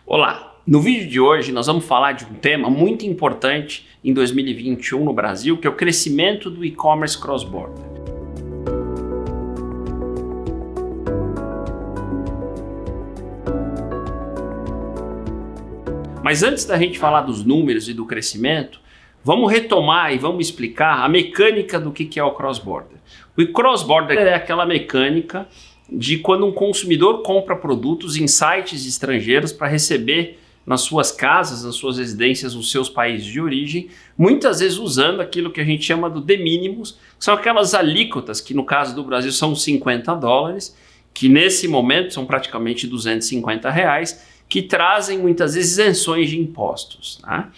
Olá! No vídeo de hoje nós vamos falar de um tema muito importante em 2021 no Brasil, que é o crescimento do e-commerce cross-border. Mas antes da gente falar dos números e do crescimento, vamos retomar e vamos explicar a mecânica do que é o cross-border. O cross-border é aquela mecânica de quando um consumidor compra produtos em sites estrangeiros para receber nas suas casas, nas suas residências, nos seus países de origem, muitas vezes usando aquilo que a gente chama do de minimis, que são aquelas alíquotas que no caso do Brasil são $50, que nesse momento são praticamente R$250, que trazem muitas vezes isenções de impostos. Tá?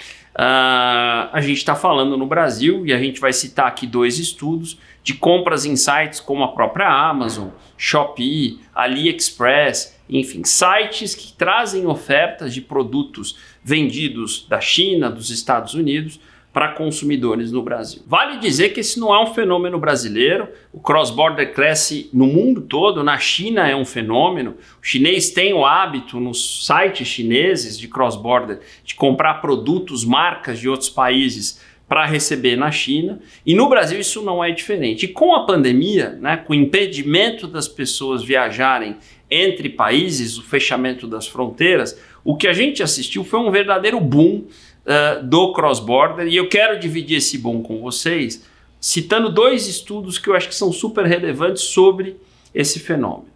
A gente está falando no Brasil, e a gente vai citar aqui dois estudos de compras em sites como a própria Amazon, Shopee, AliExpress, enfim, sites que trazem ofertas de produtos vendidos da China, dos Estados Unidos, para consumidores no Brasil. Vale dizer que esse não é um fenômeno brasileiro, o cross-border cresce no mundo todo, na China é um fenômeno, o chinês tem o hábito nos sites chineses de cross-border de comprar produtos, marcas de outros países para receber na China, e no Brasil isso não é diferente. E com a pandemia, né, com o impedimento das pessoas viajarem entre países, o fechamento das fronteiras, o que a gente assistiu foi um verdadeiro boom do cross-border, e eu quero dividir esse boom com vocês, citando dois estudos que eu acho que são super relevantes sobre esse fenômeno.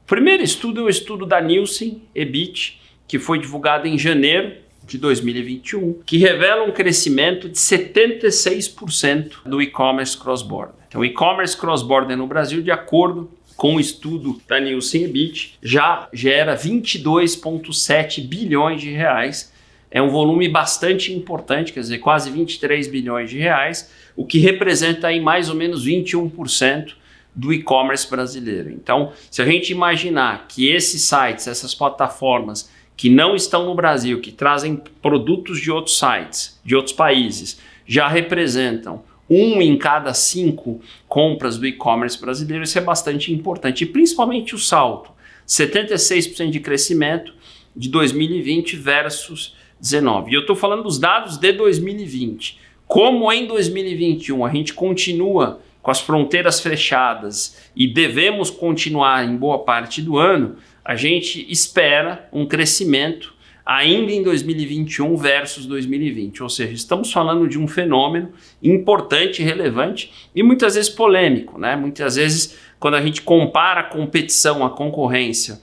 O primeiro estudo é o estudo da Nielsen Ebit, que foi divulgado em janeiro de 2021, que revela um crescimento de 76% do e-commerce cross-border. Então, o e-commerce cross-border no Brasil, de acordo com o estudo da Nielsen Ebit, já gera 22,7 bilhões de reais. É um volume bastante importante, quer dizer, quase 23 bilhões de reais, o que representa aí mais ou menos 21% do e-commerce brasileiro. Então, se a gente imaginar que esses sites, essas plataformas que não estão no Brasil, que trazem produtos de outros sites, de outros países, já representam 1 em cada 5 compras do e-commerce brasileiro, isso é bastante importante. E principalmente o salto, 76% de crescimento de 2020 versus 19. E eu estou falando dos dados de 2020. Como em 2021 a gente continua com as fronteiras fechadas e devemos continuar em boa parte do ano, a gente espera um crescimento ainda em 2021 versus 2020. Ou seja, estamos falando de um fenômeno importante, relevante e muitas vezes polêmico, né? Muitas vezes, quando a gente compara a competição, a concorrência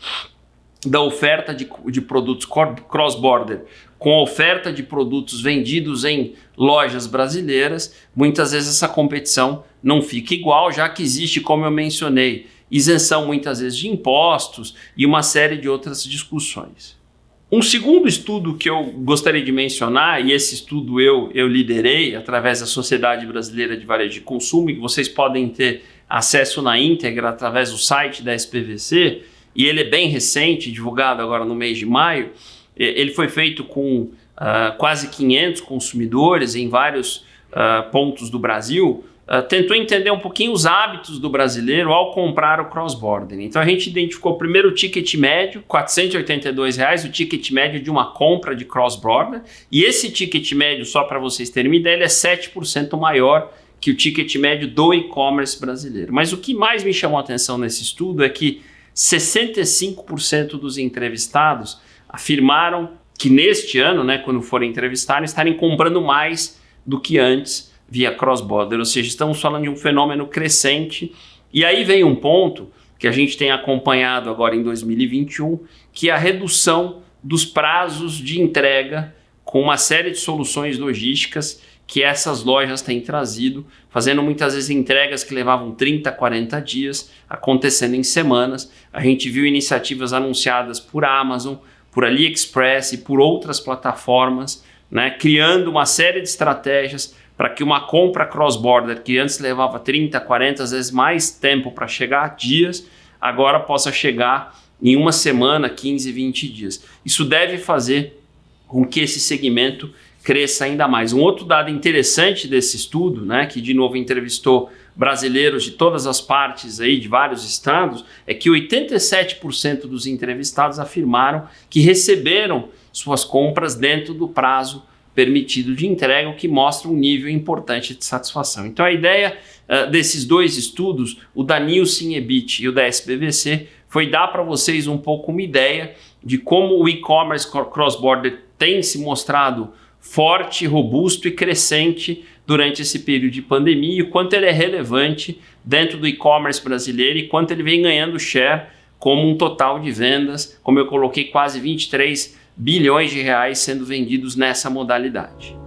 da oferta de produtos cross-border com a oferta de produtos vendidos em lojas brasileiras, muitas vezes essa competição não fica igual, já que existe, como eu mencionei, isenção muitas vezes de impostos e uma série de outras discussões. Um segundo estudo que eu gostaria de mencionar, e esse estudo eu liderei através da Sociedade Brasileira de Varejo de Consumo, e que vocês podem ter acesso na íntegra através do site da SPVC, e ele é bem recente, divulgado agora no mês de maio. Ele foi feito com quase 500 consumidores em vários pontos do Brasil, tentou entender um pouquinho os hábitos do brasileiro ao comprar o cross-border. Então a gente identificou primeiro o ticket médio, R$482, o ticket médio de uma compra de cross-border, e esse ticket médio, só para vocês terem uma ideia, ele é 7% maior que o ticket médio do e-commerce brasileiro. Mas o que mais me chamou a atenção nesse estudo é que 65% dos entrevistados afirmaram que neste ano, né, quando forem entrevistados, estarem comprando mais do que antes via cross-border, ou seja, estamos falando de um fenômeno crescente. E aí vem um ponto que a gente tem acompanhado agora em 2021, que é a redução dos prazos de entrega com uma série de soluções logísticas que essas lojas têm trazido, fazendo muitas vezes entregas que levavam 30, 40 dias, acontecendo em semanas. A gente viu iniciativas anunciadas por Amazon, por AliExpress e por outras plataformas, né, criando uma série de estratégias para que uma compra cross-border, que antes levava 30, 40, às vezes mais tempo para chegar a dias, agora possa chegar em uma semana, 15, 20 dias. Isso deve fazer com que esse segmento cresça ainda mais. Um outro dado interessante desse estudo, né, que de novo entrevistou brasileiros de todas as partes aí, de vários estados, é que 87% dos entrevistados afirmaram que receberam suas compras dentro do prazo permitido de entrega, o que mostra um nível importante de satisfação. Então a ideia desses dois estudos, o da Nielsen EBIT e o da SPVC, foi dar para vocês um pouco uma ideia de como o e-commerce cross-border tem se mostrado forte, robusto e crescente durante esse período de pandemia e o quanto ele é relevante dentro do e-commerce brasileiro e quanto ele vem ganhando share como um total de vendas, como eu coloquei, quase 23 bilhões de reais sendo vendidos nessa modalidade.